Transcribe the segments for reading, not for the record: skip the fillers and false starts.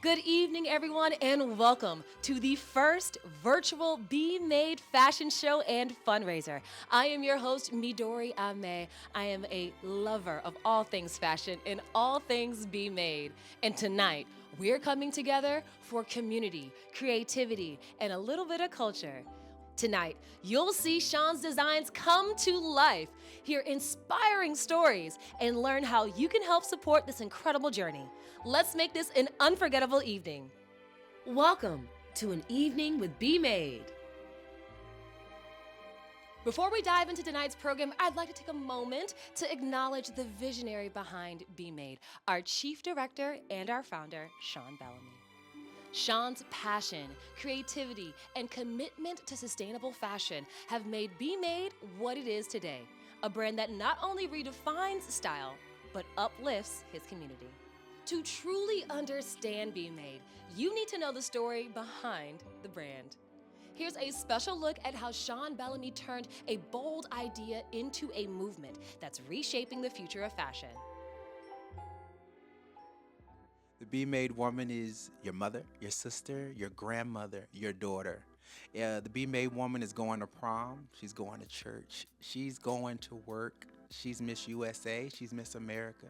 Good evening, everyone, and welcome to the first virtual bemade fashion show and fundraiser. I am your host, Midori Ame. I am a lover of all things fashion and all things bemade. And tonight, we're coming together for community, creativity, and a little bit of culture. Tonight, you'll see Sean's designs come to life, hear inspiring stories, and learn how you can help support this incredible journey. Let's make this an unforgettable evening. Welcome to an evening with bemade. Before we dive into tonight's program, I'd like to take a moment to acknowledge the visionary behind bemade, our chief director and our founder, Sean Bellamy. Sean's passion, creativity, and commitment to sustainable fashion have made bemade what it is today, a brand that not only redefines style, but uplifts his community. To truly understand bemade, you need to know the story behind the brand. Here's a special look at how Sean Bellamy turned a bold idea into a movement that's reshaping the future of fashion. The Be-Made woman is your mother, your sister, your grandmother, your daughter. The Be-Made woman is going to prom. She's going to church. She's going to work. She's Miss USA. She's Miss America.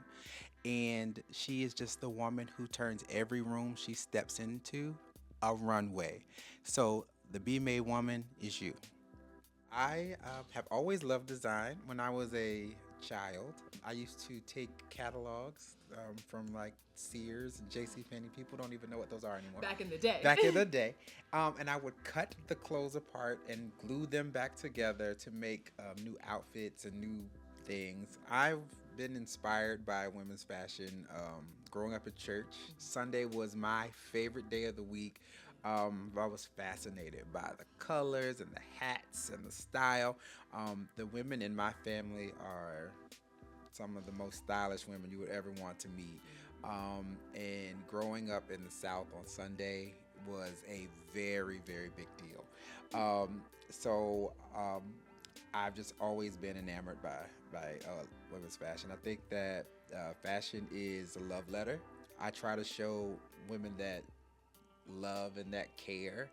And she is just the woman who turns every room she steps into a runway. So the Be-Made woman is you. I have always loved design. When I was a child, I used to take catalogs from like Sears and JCPenney. People don't even know what those are anymore. Back in the day. Back in the day. And I would cut the clothes apart and glue them back together to make new outfits and new things. I've been inspired by women's fashion growing up at church. Sunday was my favorite day of the week. I was fascinated by the colors and the hats and the style. The women in my family are some of the most stylish women you would ever want to meet. And growing up in the South on Sunday was a very, very big deal. So I've just always been enamored by women's fashion. I think that fashion is a love letter. I try to show women that love and that care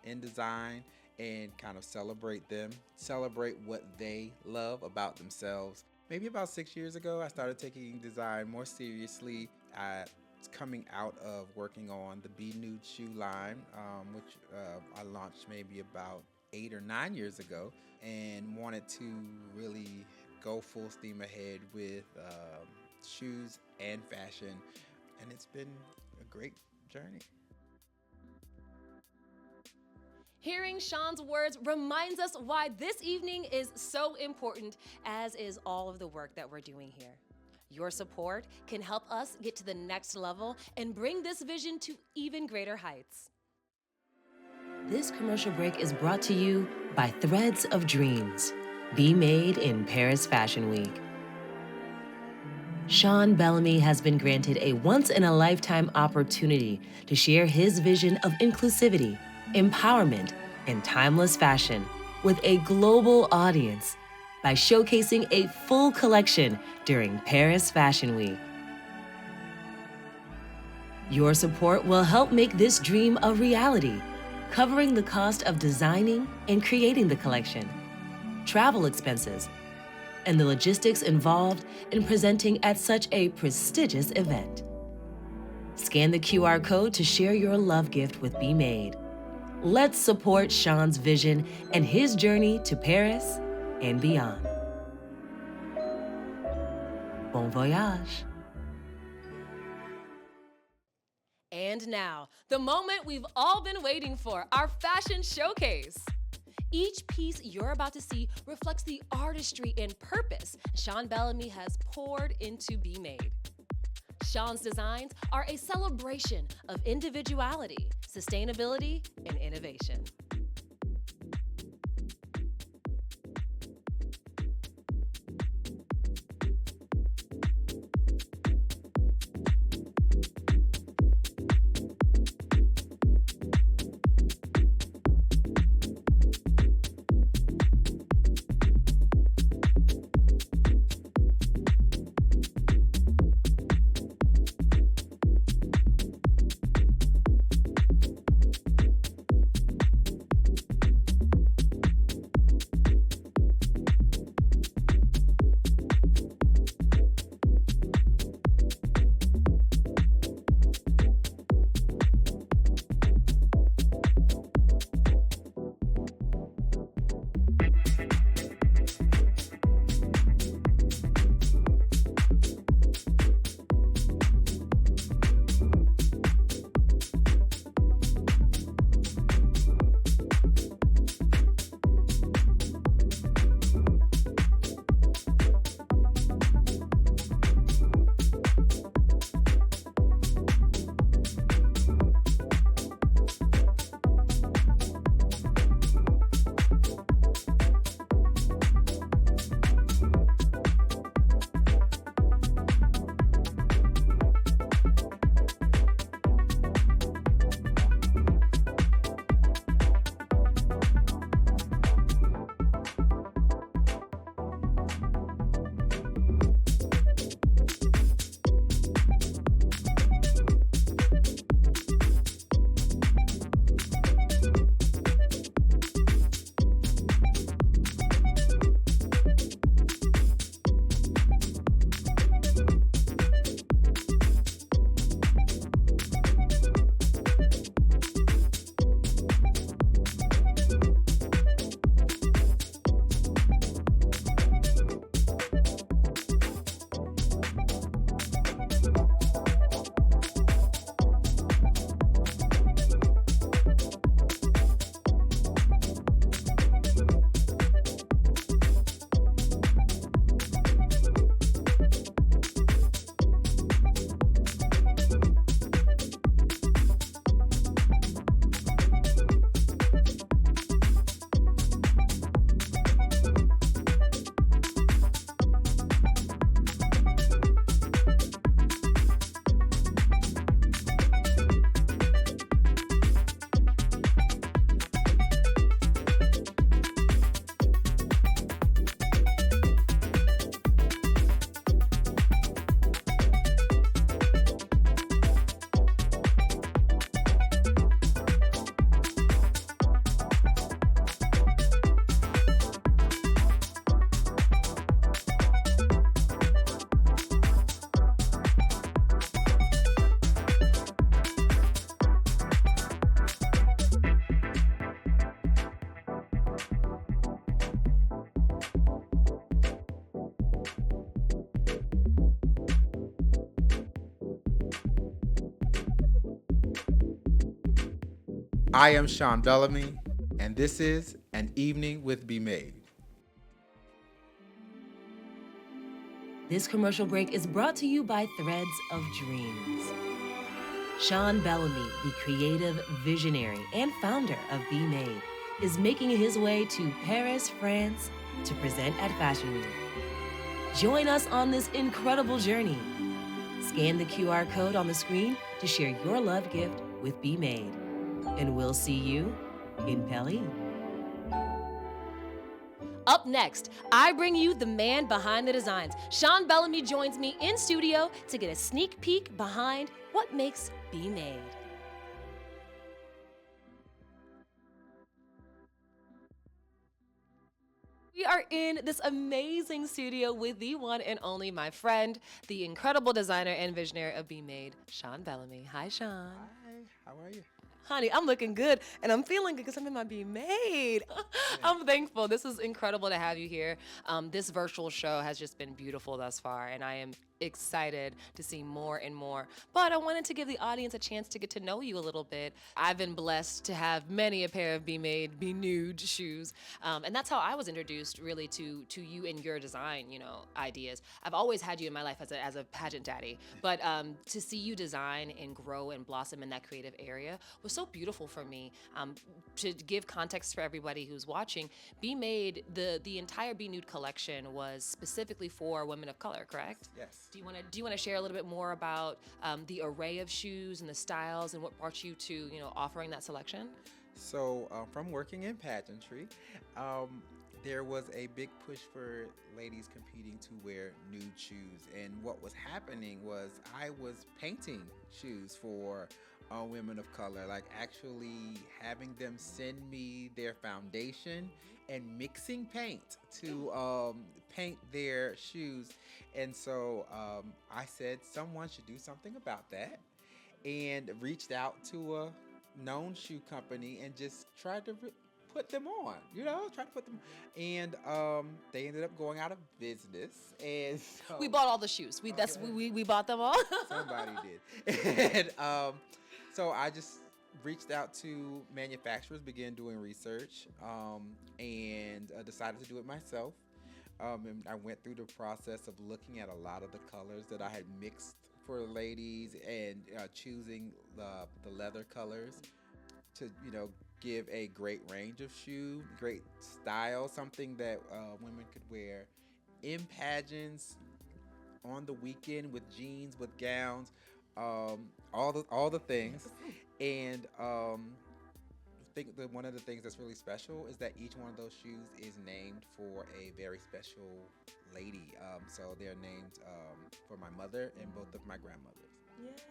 in design and kind of celebrate them, celebrate what they love about themselves. Maybe about 6 years ago, I started taking design more seriously. I was coming out of working on the Be Nude shoe line, which I launched maybe about 8 or 9 years ago, and wanted to really go full steam ahead with shoes and fashion, and it's been a great journey. Hearing Sean's words reminds us why this evening is so important, as is all of the work that we're doing here. Your support can help us get to the next level and bring this vision to even greater heights. This commercial break is brought to you by Threads of Dreams, bemade in Paris Fashion Week. Sean Bellamy has been granted a once-in-a-lifetime opportunity to share his vision of inclusivity, empowerment, and timeless fashion with a global audience by showcasing a full collection during Paris Fashion Week. Your support will help make this dream a reality, covering the cost of designing and creating the collection, travel expenses, and the logistics involved in presenting at such a prestigious event. Scan the QR code to share your love gift with bemade. Let's support Sean's vision and his journey to Paris and beyond. Bon voyage. And now, the moment we've all been waiting for, our fashion showcase. Each piece you're about to see reflects the artistry and purpose Sean Bellamy has poured into bemade. Sean's designs are a celebration of individuality, sustainability, and innovation. I am Sean Bellamy, and this is An Evening with bemade. This commercial break is brought to you by Threads of Dreams. Sean Bellamy, the creative visionary and founder of bemade, is making his way to Paris, France to present at Fashion Week. Join us on this incredible journey. Scan the QR code on the screen to share your love gift with bemade. And we'll see you in Paris. Up next, I bring you the man behind the designs. Sean Bellamy joins me in studio to get a sneak peek behind what makes bemade. We are in this amazing studio with the one and only my friend, the incredible designer and visionary of bemade, Sean Bellamy. Hi, Sean. Hi, how are you? Honey, I'm looking good and I'm feeling good because I'm in my bemade. I'm thankful. This is incredible to have you here. This virtual show has just been beautiful thus far, and I am excited to see more and more. But I wanted to give the audience a chance to get to know you a little bit. I've been blessed to have many a pair of bemade, be-nude shoes, and that's how I was introduced really to you and your design, ideas. I've always had you in my life as a pageant daddy, but to see you design and grow and blossom in that creative area was so beautiful for me. To give context for everybody who's watching, bemade, the entire Be Nude collection was specifically for women of color, correct? Yes. Do you want to share a little bit more about the array of shoes and the styles and what brought you to offering that selection? So, from working in pageantry, there was a big push for ladies competing to wear nude shoes. And what was happening was I was painting shoes for women of color, like actually having them send me their foundation and mixing paint to paint their shoes. And so I said someone should do something about that, and reached out to a known shoe company and just tried to put them on, try to put them. And they ended up going out of business. And so We bought all the shoes. We bought them all. somebody did. And so I just reached out to manufacturers, began doing research, and decided to do it myself. And I went through the process of looking at a lot of the colors that I had mixed for the ladies, and choosing the leather colors to give a great range of shoe, great style, something that women could wear in pageants, on the weekend, with jeans, with gowns, all the things. And I think that one of the things that's really special is that each one of those shoes is named for a very special lady. So they're named for my mother and both of my grandmothers. Yes.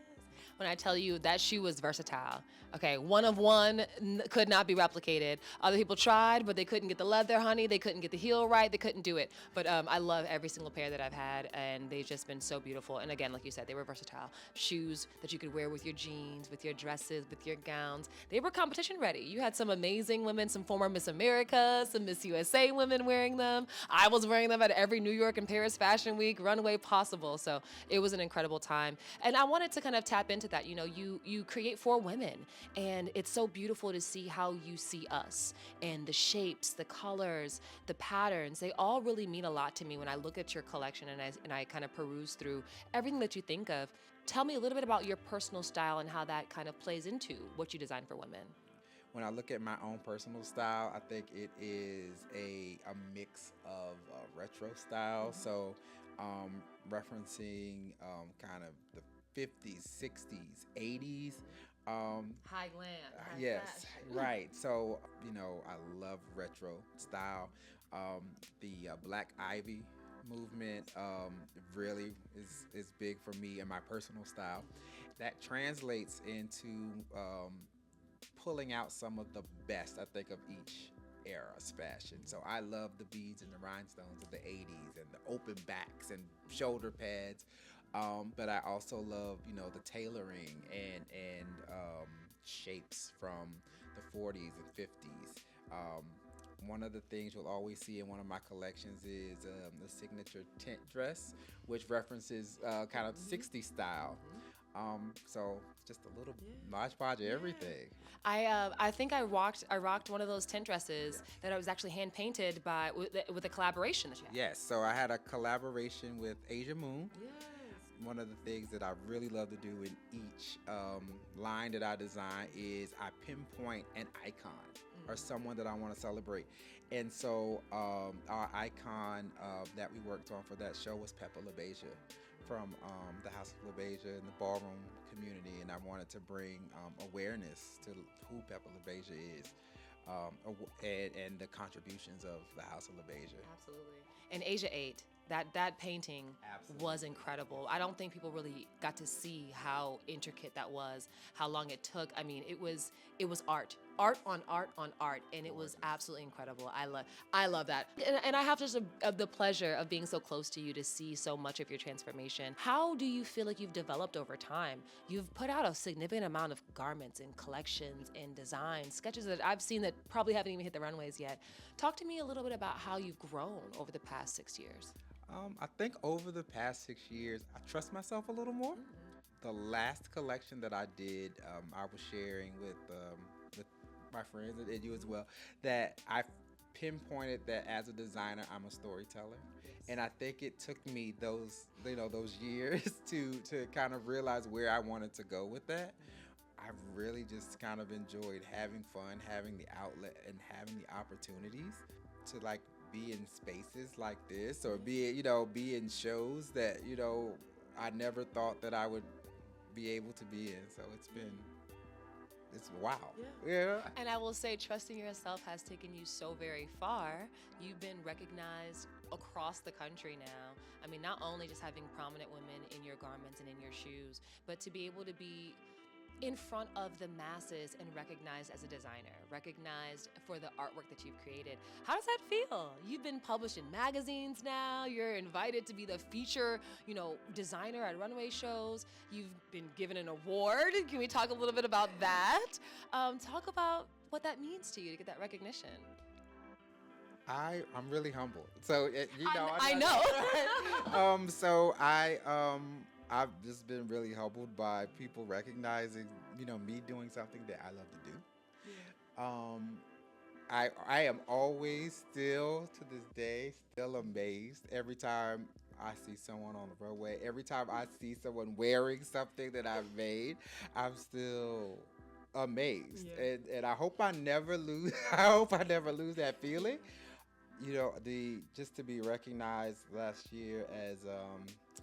When I tell you that shoe was versatile, okay, one of one could not be replicated. Other people tried, but they couldn't get the leather, honey. They couldn't get the heel right. They couldn't do it. But I love every single pair that I've had, and they've just been so beautiful. And again, like you said, they were versatile. Shoes that you could wear with your jeans, with your dresses, with your gowns. They were competition ready. You had some amazing women, some former Miss America, some Miss USA women wearing them. I was wearing them at every New York and Paris Fashion Week runway possible. So it was an incredible time. And I wanted to kind of tap into that. You create for women, and it's so beautiful to see how you see us, and the shapes, the colors, the patterns. They all really mean a lot to me when I look at your collection and I kind of peruse through everything that you think of. Tell me a little bit about your personal style and how that kind of plays into what you design for women. When I look at my own personal style, I think it is a mix of retro style. So referencing kind of the 50s, 60s, 80s. High glam. Yes, Fashion. right. So, I love retro style. The Black Ivy movement really is big for me and my personal style. That translates into pulling out some of the best, I think, of each era's fashion. So I love the beads and the rhinestones of the 80s and the open backs and shoulder pads. But I also love, the tailoring and shapes from the 40s and 50s. One of the things you'll always see in one of my collections is the signature tent dress, which references kind of 60s style. So just a little Mod Podge of everything. I think I rocked one of those tent dresses Yes. that I was actually hand painted by with a collaboration that you had. Yes, so I had a collaboration with Asia Moon. Yes. One of the things that I really love to do in each line that I design is I pinpoint an icon or someone that I want to celebrate. And so our icon that we worked on for that show was Peppa LaBeija from the House of LaBeija and the ballroom community. And I wanted to bring awareness to who Peppa LaBeija is and the contributions of the House of LaBeija. Absolutely. And Asia 8, that painting Absolutely. was incredible. I don't think people really got to see how intricate that was, how long it took. I mean, it was art. Art on art on art, and it was absolutely incredible. I love that. And I have just the pleasure of being so close to you to see so much of your transformation. How do you feel like you've developed over time? You've put out a significant amount of garments and collections and designs, sketches that I've seen that probably haven't even hit the runways yet. Talk to me a little bit about how you've grown over the past 6 years. I think over the past 6 years, I trust myself a little more. The last collection that I did, I was sharing with my friends and you as well, that I pinpointed that as a designer, I'm a storyteller. And I think it took me those years to kind of realize where I wanted to go with that. I've really just kind of enjoyed having fun, having the outlet, and having the opportunities to like be in spaces like this, or be in shows that I never thought that I would be able to be in. So it's wow. Yeah. And I will say, trusting yourself has taken you so very far. You've been recognized across the country now. I mean, not only just having prominent women in your garments and in your shoes, but to be able to be in front of the masses and recognized as a designer, recognized for the artwork that you've created. How does that feel? You've been published in magazines now. You're invited to be the feature, designer at runway shows. You've been given an award. Can we talk a little bit about that? Talk about what that means to you to get that recognition. I'm really humbled. So I know. So I've just been really humbled by people recognizing, me doing something that I love to do. I am always still to this day still amazed every time I see someone on the runway. Every time I see someone wearing something that I've made, I'm still amazed. Yeah. And I hope I never lose. I hope I never lose that feeling. Just to be recognized last year as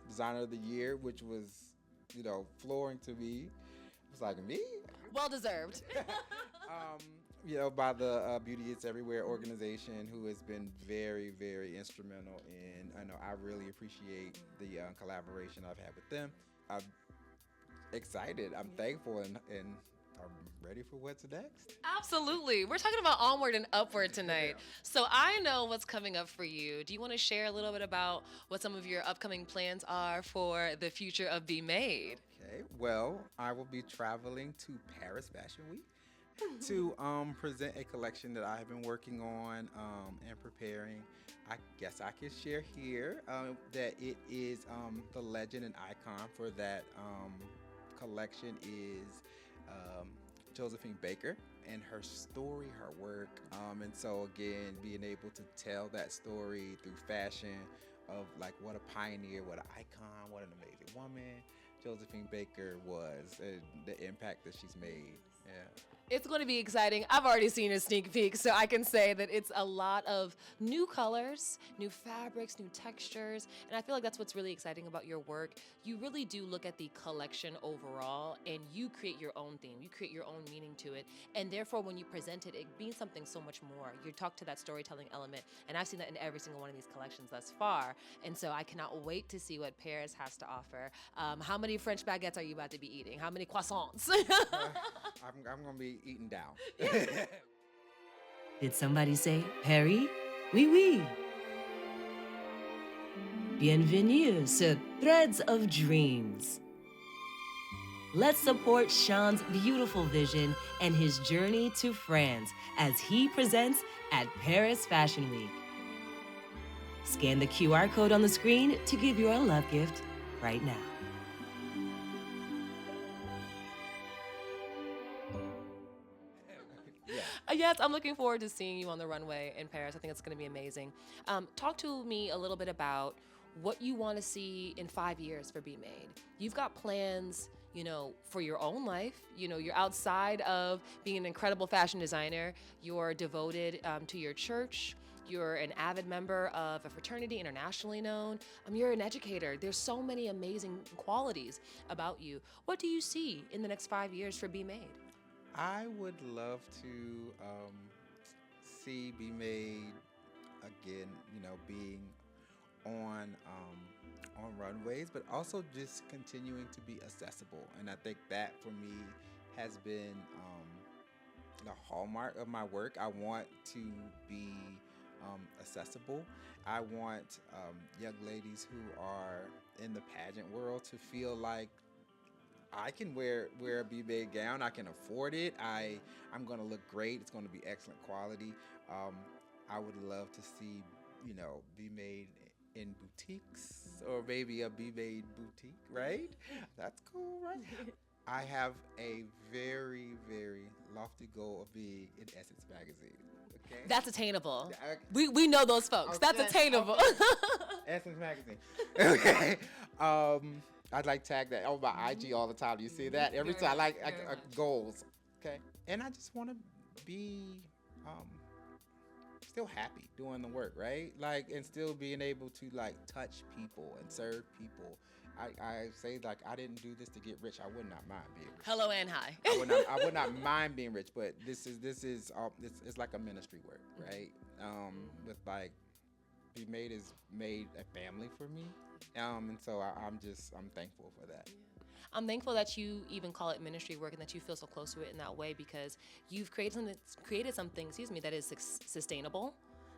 designer of the year, which was flooring to me. It was like, me? Well deserved. By the Beauty It's Everywhere organization, who has been very, very instrumental in. I know I really appreciate the collaboration I've had with them. I'm excited. I'm thankful, and I'm ready for what's next. Absolutely. We're talking about onward and upward tonight. Yeah. So I know what's coming up for you. Do you want to share a little bit about what some of your upcoming plans are for the future of bemade? Okay. Well, I will be traveling to Paris Fashion Week to present a collection that I have been working on and preparing. I guess I can share here that it is the legend and icon for that collection is Josephine Baker, and her story, her work, and so again, being able to tell that story through fashion of like what a pioneer, what an icon, what an amazing woman Josephine Baker was, and the impact that she's made. Yeah. It's going to be exciting. I've already seen a sneak peek, so I can say that it's a lot of new colors, new fabrics, new textures, and I feel like that's what's really exciting about your work. You really do look at the collection overall, and you create your own theme. You create your own meaning to it, and therefore when you present it, it means something so much more. You talk to that storytelling element, and I've seen that in every single one of these collections thus far, and so I cannot wait to see what Paris has to offer. How many French baguettes are you about to be eating? How many croissants? I'm going to be eaten down. Did somebody say Paris? Oui, oui. Bienvenue sur Threads of Dreams. Let's support Sean's beautiful vision and his journey to France as he presents at Paris Fashion Week. Scan the QR code on the screen to give your love gift right now. Yes, I'm looking forward to seeing you on the runway in Paris. I think it's going to be amazing. Talk to me a little bit about what you want to see in 5 years for Be Made. You've got plans, for your own life. You're outside of being an incredible fashion designer. You're devoted to your church. You're an avid member of a fraternity internationally known. You're an educator. There's so many amazing qualities about you. What do you see in the next 5 years for Be Made? I would love to see Be Made again, being on runways, but also just continuing to be accessible. And I think that for me has been the hallmark of my work. I want to be accessible. I want young ladies who are in the pageant world to feel like I can wear a B-Made gown. I can afford it. I'm going to look great. It's going to be excellent quality. I would love to see, B-Made in boutiques, or maybe a B-Made boutique, right? That's cool, right? I have a very, very lofty goal of being in Essence magazine. Okay? That's attainable. Yeah, We know those folks. okay, That's attainable. okay. Essence magazine. Okay. I'd like tag that on my IG all the time. Do you see that? Every Very time, much, like very much. goals. Okay. And I just want to be still happy doing the work, right? Like, and still being able to like touch people and serve people. I say, like, I didn't do this to get rich. I would not mind being rich. Hello and hi. I would not mind being rich, but this is it's like a ministry work, right? With like Be Made is made a family for me, and so I'm thankful for that. I'm thankful that you even call it ministry work and that you feel so close to it in that way, because you've created something, that is sustainable,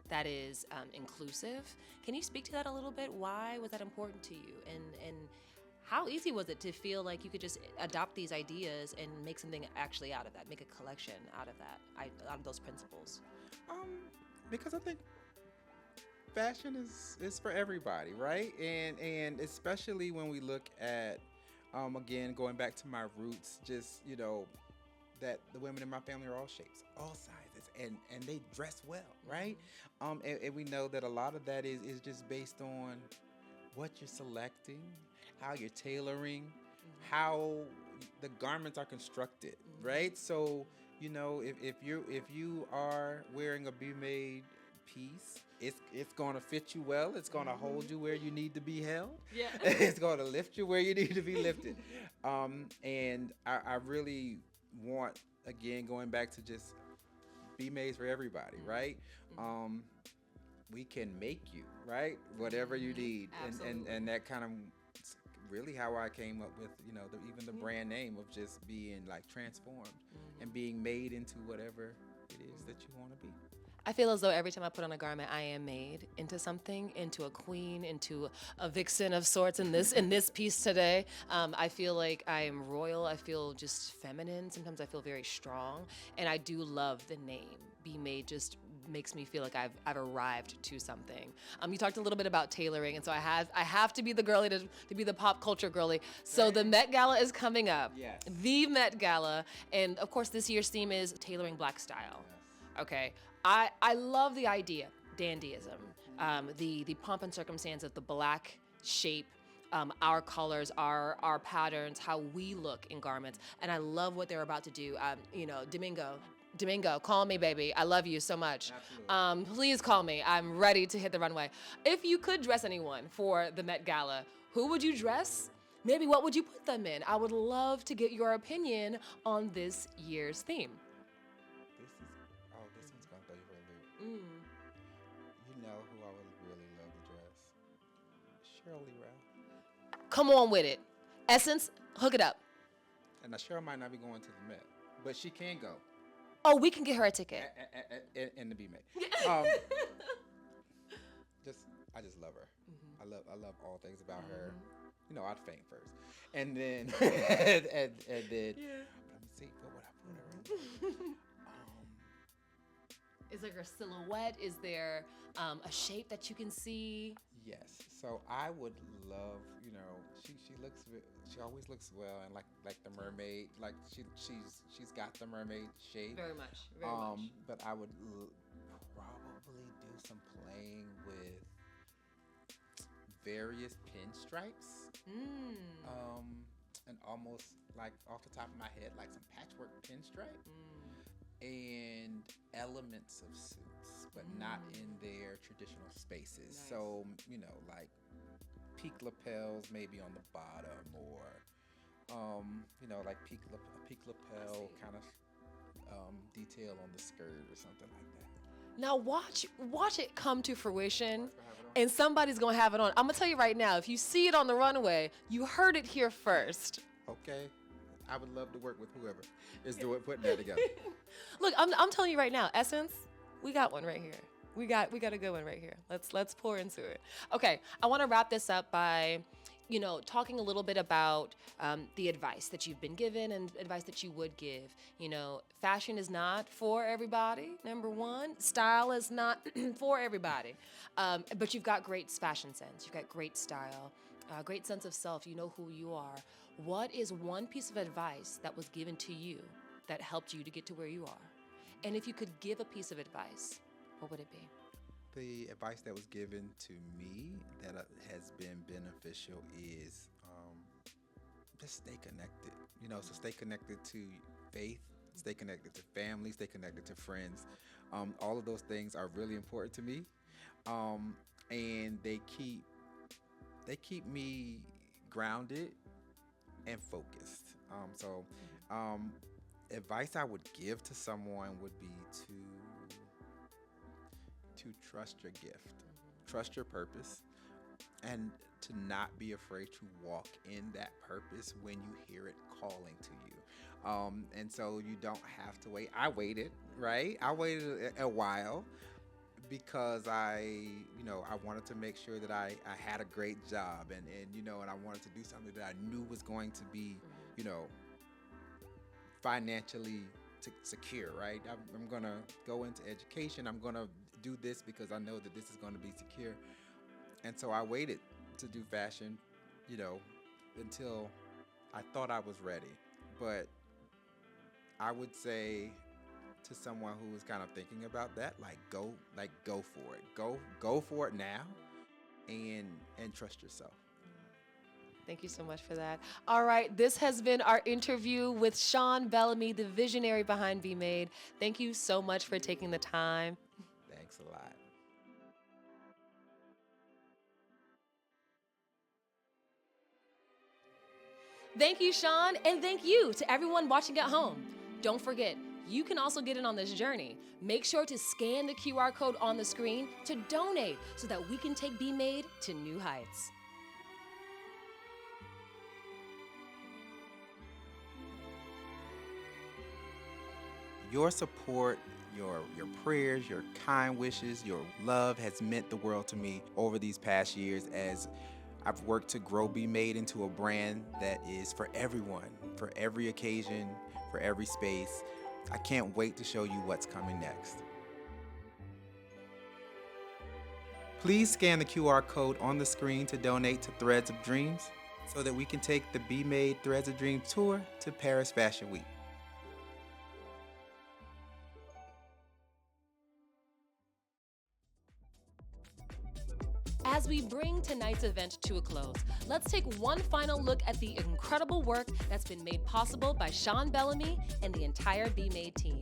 that is inclusive. Can you speak to that a little bit? Why was that important to you? And how easy was it to feel like you could just adopt these ideas and make something actually out of that, make a collection out of that, out of those principles? Because I think fashion is for everybody, right? And especially when we look at again, going back to my roots, just that the women in my family are all shapes, all sizes, and they dress well, right? And we know that a lot of that is just based on what you're selecting, how you're tailoring, how the garments are constructed, right? So if you are wearing a Be Made piece, it's going to fit you well. It's going to hold you where you need to be held. Yeah. It's going to lift you where you need to be lifted. And I really want, again, going back to just Be Made for everybody, right? We can make you, right? Whatever you need. And that kind of really how I came up with, even the brand name of just being like transformed and being made into whatever it is that you want to be. I feel as though every time I put on a garment, I am made into something, into a queen, into a vixen of sorts. In this piece today, I feel like I am royal. I feel just feminine. Sometimes I feel very strong, and I do love the name. Be Made just makes me feel like I've arrived to something. You talked a little bit about tailoring, and so I have to be the girly to be the pop culture girly. So the Met Gala is coming up. Yes. The Met Gala, and of course this year's theme is tailoring Black style. Okay. I love the idea, dandyism, the pomp and circumstance of the Black shape, our colors, our patterns, how we look in garments, and I love what they're about to do. Domingo, call me, baby. I love you so much. Please call me. I'm ready to hit the runway. If you could dress anyone for the Met Gala, who would you dress? Maybe what would you put them in? I would love to get your opinion on this year's theme. This one's gonna throw you for a loop. You know who I would really love to dress? Shirley Ralph. Come on with it. Essence, hook it up. And now Cheryl might not be going to the Met, but she can go. Oh, we can get her a ticket. In the Be Made. I just love her. I love all things about her. I'd faint first, and then and then. Yeah. Let me see. What would I put her in? Is there a silhouette? Is there a shape that you can see? Yes. So I would love, she looks she always looks well, and like the mermaid, like she's got the mermaid shape. Very much. Very much. But I would probably do some playing with various pinstripes. Mm. And almost like off the top of my head, like some patchwork pinstripe Mm. and elements of suits, but not in their traditional spaces. Nice. So, like peak lapels maybe on the bottom, or like peak lapel kind of detail on the skirt or something like that. Now watch it come to fruition, and somebody's gonna have it on. I'm gonna tell you right now, if you see it on the runway, you heard it here first. Okay, I would love to work with whoever is putting that together. Look, I'm telling you right now, Essence, we got one right here. We got a good one right here. Let's pour into it. Okay, I want to wrap this up by, talking a little bit about the advice that you've been given and advice that you would give. Fashion is not for everybody. Number one, style is not for everybody. But you've got great fashion sense. You've got great style, great sense of self. You know who you are. What is one piece of advice that was given to you that helped you to get to where you are? And if you could give a piece of advice, what would it be? The advice that was given to me that has been beneficial is just stay connected. So stay connected to faith, stay connected to family, stay connected to friends. All of those things are really important to me, and they keep me grounded and focused. Advice I would give to someone would be to trust your gift, trust your purpose, and to not be afraid to walk in that purpose when you hear it calling to you. And so you don't have to wait. I waited, right? I waited a while because I wanted to make sure that I had a great job, and I wanted to do something that I knew was going to be, financially secure, right? I'm going to go into education. I'm going to do this because I know that this is going to be secure. And so I waited to do fashion, until I thought I was ready. But I would say to someone who is kind of thinking about that, go for it. Go for it now, and trust yourself. Thank you so much for that. All right, this has been our interview with Sean Bellamy, the visionary behind bemade. Thank you so much for taking the time. Thanks a lot. Thank you, Sean, and thank you to everyone watching at home. Don't forget, you can also get in on this journey. Make sure to scan the QR code on the screen to donate so that we can take bemade to new heights. Your support, your prayers, your kind wishes, your love has meant the world to me over these past years as I've worked to grow bemade into a brand that is for everyone, for every occasion, for every space. I can't wait to show you what's coming next. Please scan the QR code on the screen to donate to Threads of Dreams so that we can take the bemade Threads of Dreams tour to Paris Fashion Week. As we bring tonight's event to a close, let's take one final look at the incredible work that's been made possible by Sean Bellamy and the entire bemade team.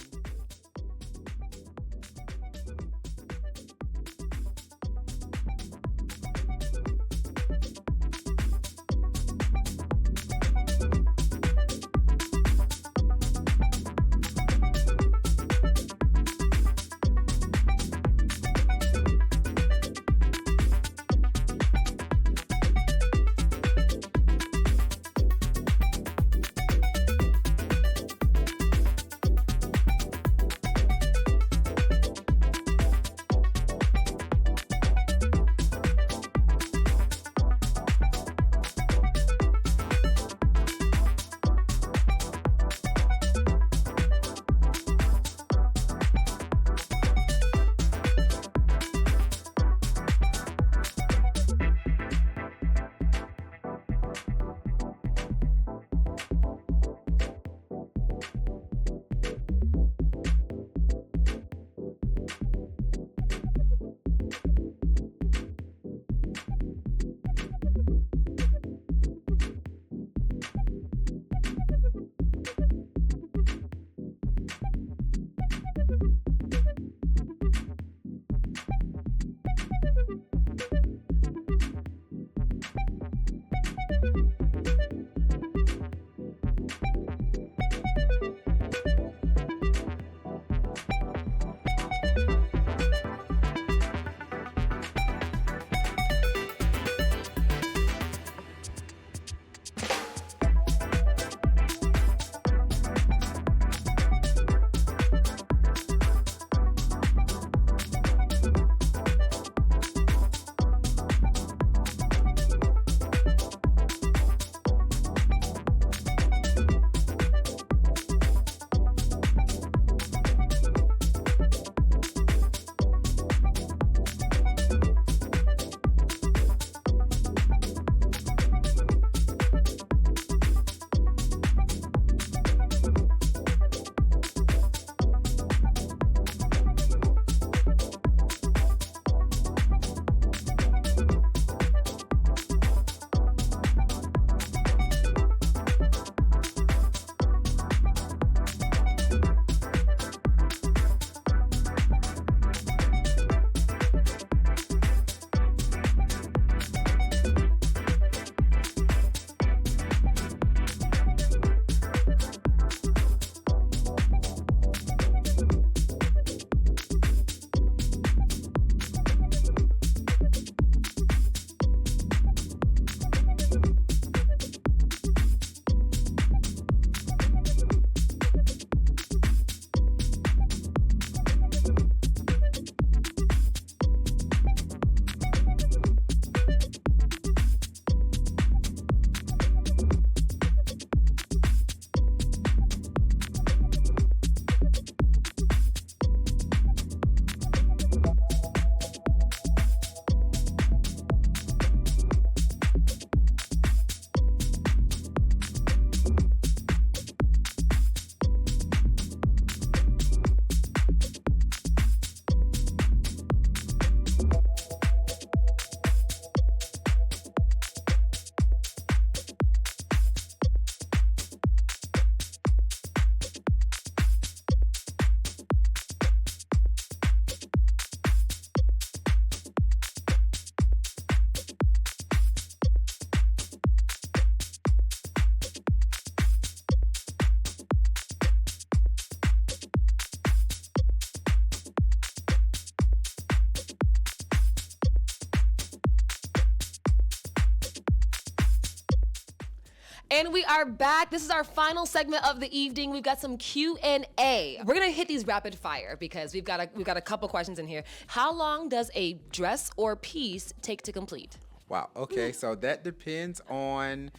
And we are back. This is our final segment of the evening. We've got some Q&A. We're gonna hit these rapid fire because we've got a couple questions in here. How long does a dress or piece take to complete? Wow. Okay. So that depends on.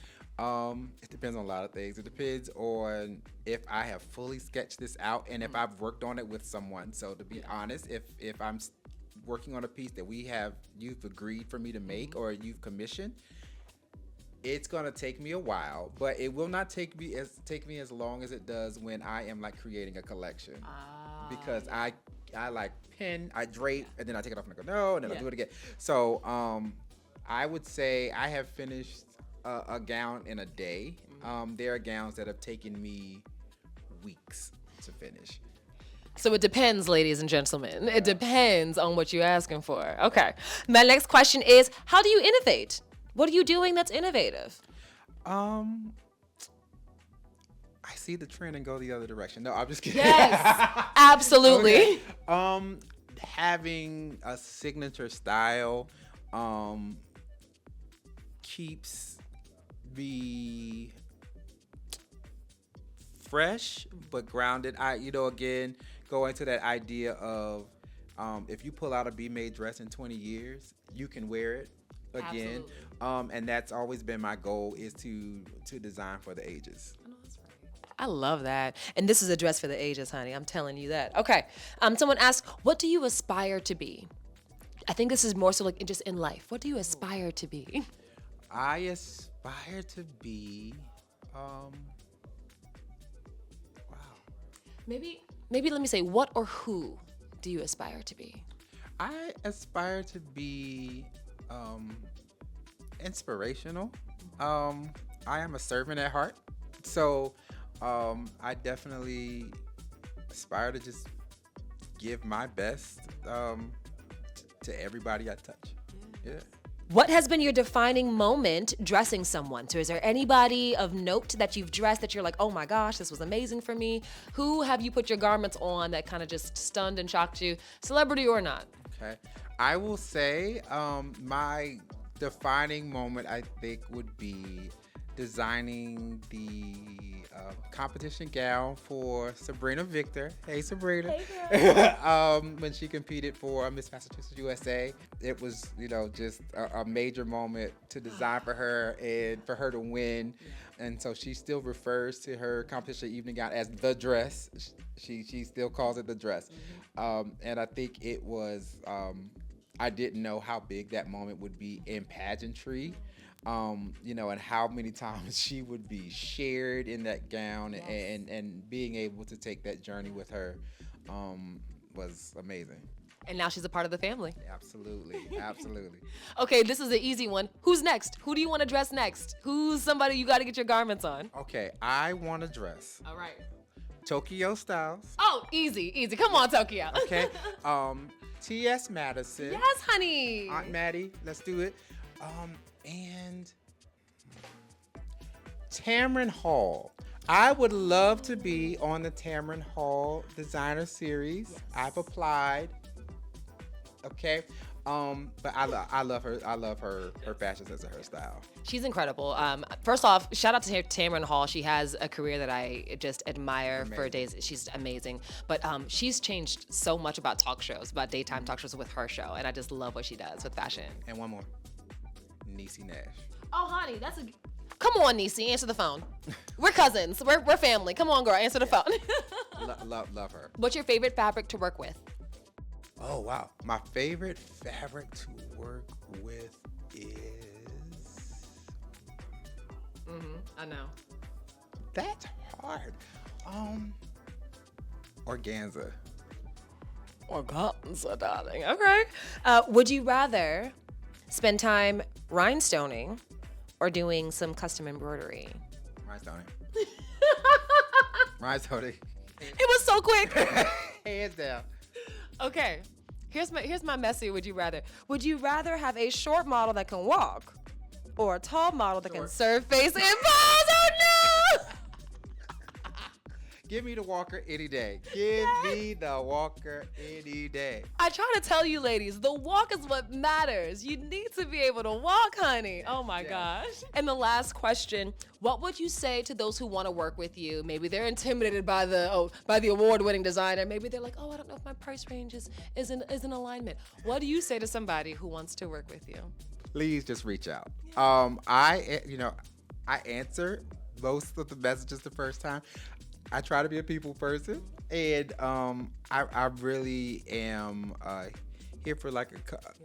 It depends on a lot of things. It depends on if I have fully sketched this out and if I've worked on it with someone. So to be honest, if I'm working on a piece that you've agreed for me to make or you've commissioned, it's gonna take me a while, but it will not take me as long as it does when I am like creating a collection. Because I like pin, I drape, and then I take it off and I go no, and then I do it again. So I would say I have finished a gown in a day. There are gowns that have taken me weeks to finish. So it depends, ladies and gentlemen. It depends on what you're asking for. Okay. My next question is, how do you innovate? What are you doing that's innovative? I see the trend and go the other direction. No, I'm just kidding. Yes, absolutely. Okay. Having a signature style keeps me fresh but grounded. Again, go into that idea of if you pull out a bemade dress in 20 years, you can wear it again. And that's always been my goal, is to design for the ages. I love that. And this is a dress for the ages, honey. I'm telling you that. Okay. Someone asked, what do you aspire to be? I think this is more so like just in life. What do you aspire to be? I aspire to be, wow. Maybe let me say, what or who do you aspire to be? I aspire to be inspirational. I am a servant at heart. So I definitely aspire to just give my best to everybody I touch. Yeah. What has been your defining moment dressing someone? So is there anybody of note that you've dressed that you're like, oh my gosh, this was amazing for me? Who have you put your garments on that kind of just stunned and shocked you, celebrity or not? Okay. I will say my defining moment, I think, would be designing the competition gown for Sabrina Victor. Hey, Sabrina. Hey, girl. When she competed for Miss Massachusetts USA. It was, just a major moment to design for her and for her to win. And so she still refers to her competition evening gown as the dress. She still calls it the dress. And I think it was, I didn't know how big that moment would be in pageantry. And how many times she would be shared in that gown. Yes. and being able to take that journey with her was amazing. And now she's a part of the family. Absolutely. Okay, this is an easy one. Who's next? Who do you want to dress next? Who's somebody you got to get your garments on? Okay, I want to dress. All right. Tokyo Styles. Oh, easy. Come on, Tokyo. Okay. T.S. Madison. Yes, honey. Aunt Maddie, let's do it. And Tamron Hall. I would love to be on the Tamron Hall designer series. Yes. I've applied. Okay. But I love her. I love her fashion sense and her style. She's incredible. First off, shout out to Tamron Hall. She has a career that I just admire for days. She's amazing. But she's changed so much about talk shows, about daytime talk shows with her show. And I just love what she does with fashion. And one more. Niecy Nash. Oh, honey, come on, Niecy, answer the phone. We're cousins. We're family. Come on, girl, answer the phone. love her. What's your favorite fabric to work with? Oh, wow. My favorite fabric to work with is... I know. That's hard. Organza. Organza, darling. Okay. Would you rather spend time rhinestoning or doing some custom embroidery? Rhinestoning. It was so quick. Hands down. Okay. Here's my messy would you rather. Would you rather have a short model that can walk or a tall model that can serve, face, and pose? Oh no! Give me the walker any day. Give me the walker any day. I try to tell you ladies, the walk is what matters. You need to be able to walk, honey. Oh my gosh. And the last question, what would you say to those who want to work with you? Maybe they're intimidated by the award-winning designer. Maybe they're like, oh, I don't know if my price range is in alignment. What do you say to somebody who wants to work with you? Please just reach out. I answer most of the messages the first time. I try to be a people person, and I really am here for like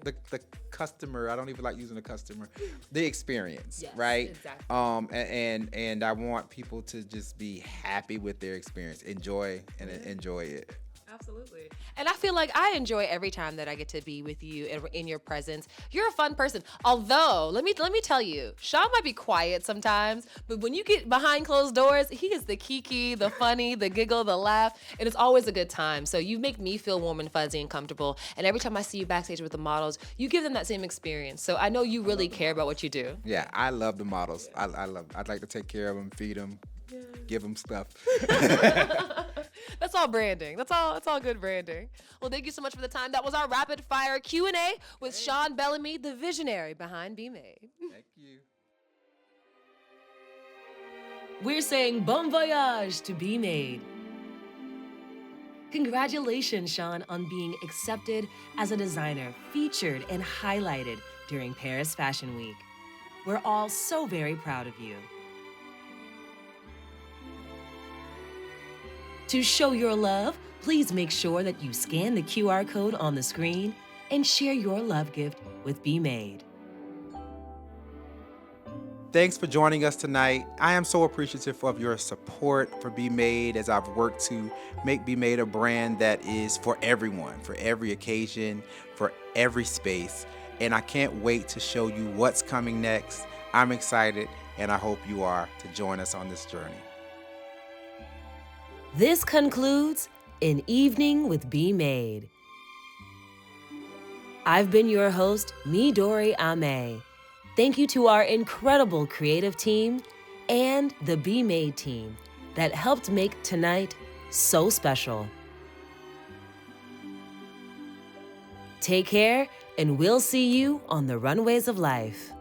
the customer. I don't even like using the customer, the experience, right? Exactly. And I want people to just be happy with their experience, enjoy it. Absolutely. And I feel like I enjoy every time that I get to be with you in your presence. You're a fun person. Although, let me tell you, Sean might be quiet sometimes, but when you get behind closed doors, he is the kiki, the funny, the giggle, the laugh, and it's always a good time. So you make me feel warm and fuzzy and comfortable. And every time I see you backstage with the models, you give them that same experience. So I know you really care about what you do. Yeah, I love the models. I'd like to take care of them, feed them, give them stuff. That's all branding. That's all good branding. Well, thank you so much for the time. That was our rapid fire Q&A with Sean Bellamy, the visionary behind bemade. Thank you. We're saying bon voyage to bemade. Congratulations, Sean, on being accepted as a designer, featured and highlighted during Paris Fashion Week. We're all so very proud of you. To show your love, please make sure that you scan the QR code on the screen and share your love gift with bemade. Thanks for joining us tonight. I am so appreciative of your support for bemade as I've worked to make bemade a brand that is for everyone, for every occasion, for every space. And I can't wait to show you what's coming next. I'm excited, and I hope you are, to join us on this journey. This concludes An Evening with bemade. I've been your host, Midori Ame. Thank you to our incredible creative team and the bemade team that helped make tonight so special. Take care, and we'll see you on the runways of life.